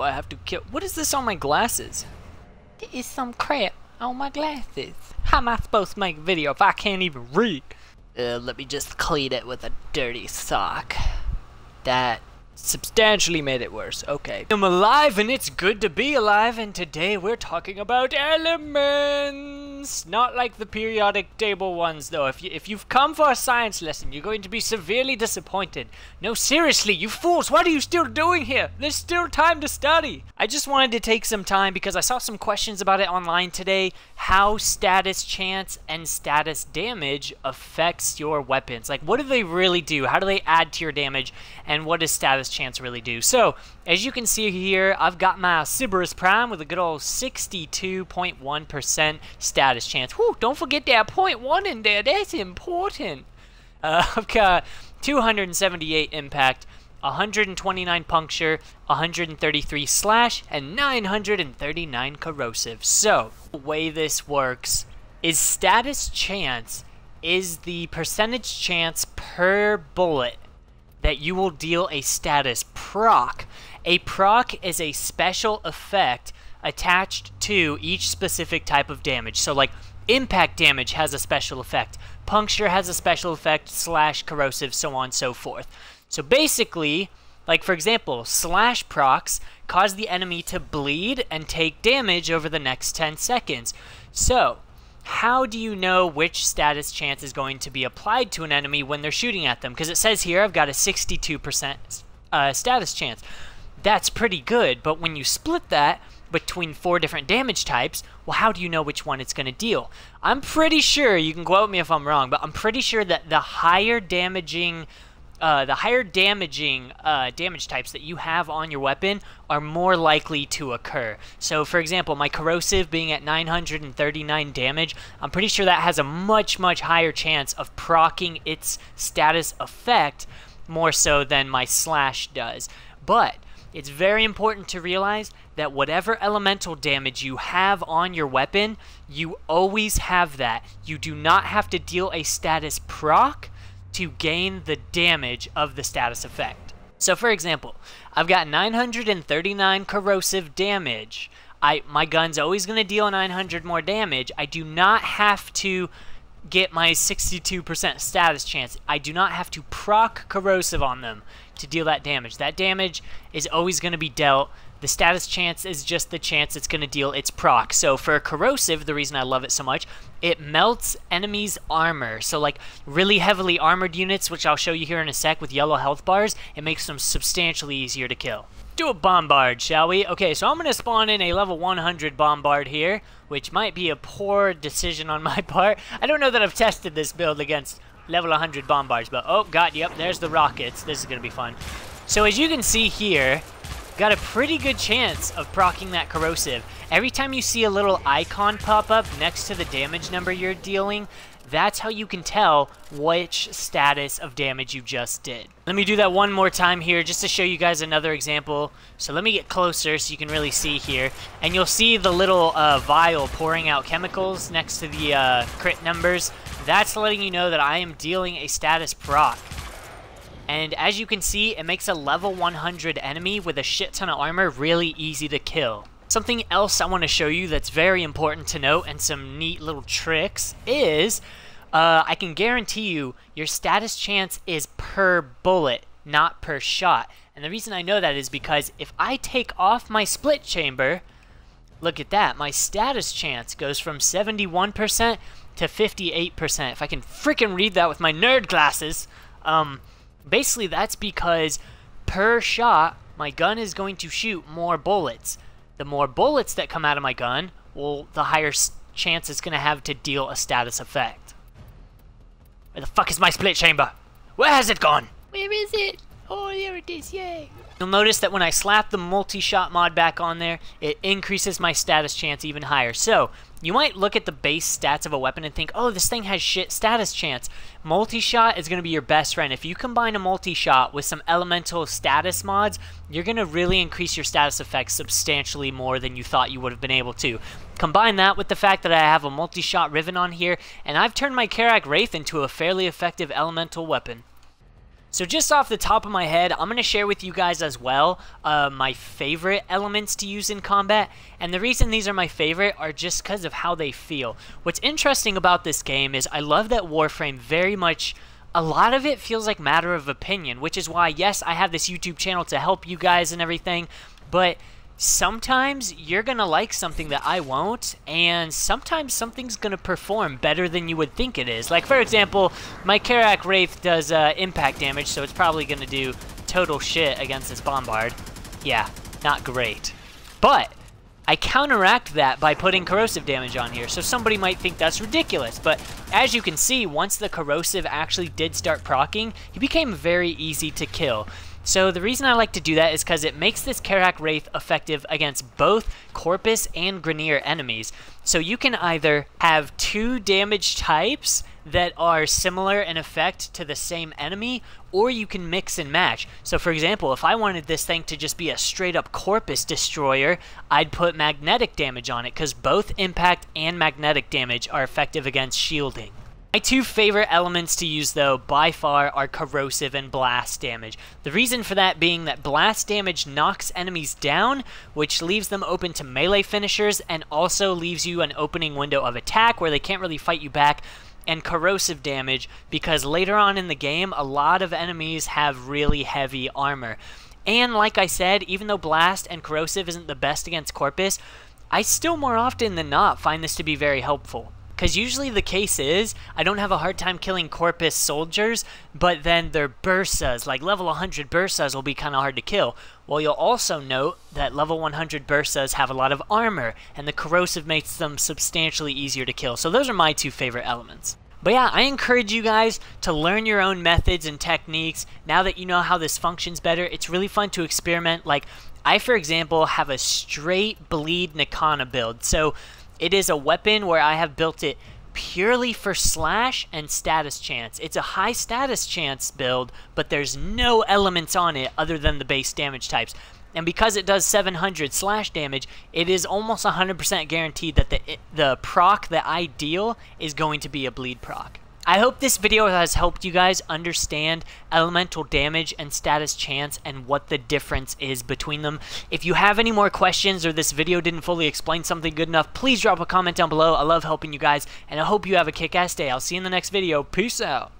before I have to kill. What is this on my glasses? There is some crap on my glasses. How am I supposed to make a video if I can't even read? Let me just clean it with a dirty sock. That substantially made it worse. Okay. I'm alive and it's good to be alive, and today we're talking about elements. Not like the periodic table ones though. If you've come for a science lesson, you're going to be severely disappointed. No, seriously, you fools, what are you still doing here? There's still time to study. I just wanted to take some time because I saw some questions about it online today. How status chance and status damage affects your weapons. Like, what do they really do? How do they add to your damage? And what does status chance really do? So, as you can see here, I've got my Cerberus Prime with a good old 62.1% status chance. Whew, don't forget that 0.1 in there, that's important. I've got 278 impact, 129 puncture, 133 slash, and 939 corrosive. So, the way this works is status chance is the percentage chance per bullet that you will deal a status proc. A proc is a special effect attached to each specific type of damage. So like impact damage has a special effect, puncture has a special effect, slash, corrosive, so on and so forth. So basically, like for example, slash procs cause the enemy to bleed and take damage over the next 10 seconds. So how do you know which status chance is going to be applied to an enemy when they're shooting at them? Because it says here I've got a 62% status chance. That's pretty good, but when you split that between 4 different damage types, well, how do you know which one it's going to deal? I'm pretty sure, you can quote me if I'm wrong, but I'm pretty sure that the higher damaging damage types that you have on your weapon are more likely to occur. So for example, my corrosive being at 939 damage, I'm pretty sure that has a much higher chance of proccing its status effect more so than my slash does. But it's very important to realize that whatever elemental damage you have on your weapon, you always have that. You do not have to deal a status proc to gain the damage of the status effect. So for example, I've got 939 corrosive damage. My gun's always going to deal 900 more damage. I do not have to get my 62% status chance. I do not have to proc corrosive on them to deal that damage. That damage is always going to be dealt. The status chance is just the chance it's going to deal its proc. So for corrosive, the reason I love it so much, it melts enemies' armor. So like really heavily armored units, which I'll show you here in a sec with yellow health bars, it makes them substantially easier to kill. Do a bombard, shall we? Okay, so I'm going to spawn in a level 100 bombard here, which might be a poor decision on my part. I don't know that I've tested this build against level 100 bombards, but oh god, yep, there's the rockets. This is going to be fun. So as you can see here, got a pretty good chance of proccing that corrosive. Every time you see a little icon pop up next to the damage number you're dealing, that's how you can tell which status of damage you just did. Let me do that one more time here just to show you guys another example. So let me get closer so you can really see here. And you'll see the little vial pouring out chemicals next to the crit numbers. That's letting you know that I am dealing a status proc. And as you can see, it makes a level 100 enemy with a shit ton of armor really easy to kill. Something else I want to show you that's very important to note, and some neat little tricks, is I can guarantee you your status chance is per bullet, not per shot. And the reason I know that is because if I take off my split chamber, look at that, my status chance goes from 71% to 58%. If I can freaking read that with my nerd glasses. Basically, that's because per shot, my gun is going to shoot more bullets. The more bullets that come out of my gun, well, the higher chance it's going to have to deal a status effect. Where the fuck is my split chamber? Where has it gone? Where is it? Oh, there it is, yay. You'll notice that when I slap the multi-shot mod back on there, it increases my status chance even higher. So, you might look at the base stats of a weapon and think, oh, this thing has shit status chance. Multi-shot is going to be your best friend. If you combine a multi-shot with some elemental status mods, you're going to really increase your status effects substantially more than you thought you would have been able to. Combine that with the fact that I have a multi-shot Riven on here, and I've turned my Karak Wraith into a fairly effective elemental weapon. So just off the top of my head, I'm going to share with you guys as well my favorite elements to use in combat. And the reason these are my favorite are just because of how they feel. What's interesting about this game is I love that Warframe very much, a lot of it feels like matter of opinion, which is why, yes, I have this YouTube channel to help you guys and everything, but sometimes you're going to like something that I won't, and sometimes something's going to perform better than you would think it is. Like, for example, my Karak Wraith does impact damage, so it's probably going to do total shit against this Bombard. Yeah, not great. But I counteract that by putting corrosive damage on here, so somebody might think that's ridiculous. But as you can see, once the corrosive actually did start proccing, he became very easy to kill. So the reason I like to do that is because it makes this Karak Wraith effective against both Corpus and Grineer enemies. So you can either have two damage types that are similar in effect to the same enemy, or you can mix and match. So for example, if I wanted this thing to just be a straight up Corpus destroyer, I'd put magnetic damage on it, because both impact and magnetic damage are effective against shielding. My two favorite elements to use, though, by far, are corrosive and blast damage. The reason for that being that blast damage knocks enemies down, which leaves them open to melee finishers, and also leaves you an opening window of attack where they can't really fight you back. And corrosive damage, because later on in the game, a lot of enemies have really heavy armor. And like I said, even though blast and corrosive isn't the best against Corpus, I still more often than not find this to be very helpful. Because usually the case is, I don't have a hard time killing Corpus soldiers, but then their Bursas, like level 100 Bursas, will be kind of hard to kill. Well, you'll also note that level 100 Bursas have a lot of armor, and the corrosive makes them substantially easier to kill. So those are my two favorite elements. But yeah, I encourage you guys to learn your own methods and techniques. Now that you know how this functions better, it's really fun to experiment. Like, I, for example, have a straight bleed Nikana build. So it is a weapon where I have built it purely for slash and status chance. It's a high status chance build, but there's no elements on it other than the base damage types. And because it does 700 slash damage, it is almost 100% guaranteed that the proc that I deal is going to be a bleed proc. I hope this video has helped you guys understand elemental damage and status chance and what the difference is between them. If you have any more questions or this video didn't fully explain something good enough, please drop a comment down below. I love helping you guys, and I hope you have a kick-ass day. I'll see you in the next video. Peace out.